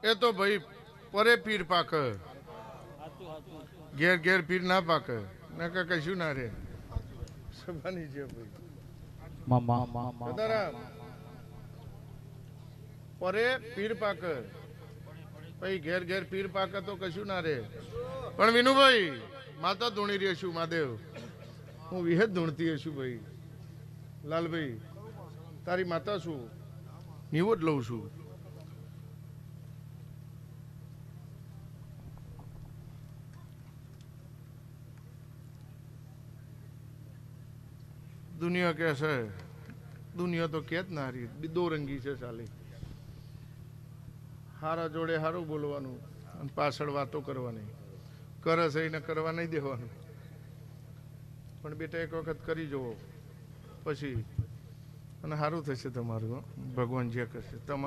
એ તો ભાઈ પરે પીર પાક, ઘેર ઘેર પીર ના પાક, નકા કશું ના રે. સભાની છે ભાઈ સદારામ. પરે પીર પાક, ભાઈ ઘેર ઘેર પીર પાક તો કશું ના રે. પણ વિનુભાઈ માતા ધૂણી રહી છું મહાદેવ, હું વિહેદ ધૂણતી છું ભાઈ. લાલભાઈ તારી માતા છું, હું જ લઉં છું. દુનિયા કે છે, દુનિયા તો કે જ ના રહી, દો રંગી છે ચાલી. હારા જોડે હારું બોલવાનું અને પાછળ વાતો કરવાની, કરે છે એને કરવા નહીં દેવાનું. પણ બેટા એક વખત કરી જુઓ પછી અને સારું થશે તમારું. ભગવાન જે કરશે તમારું.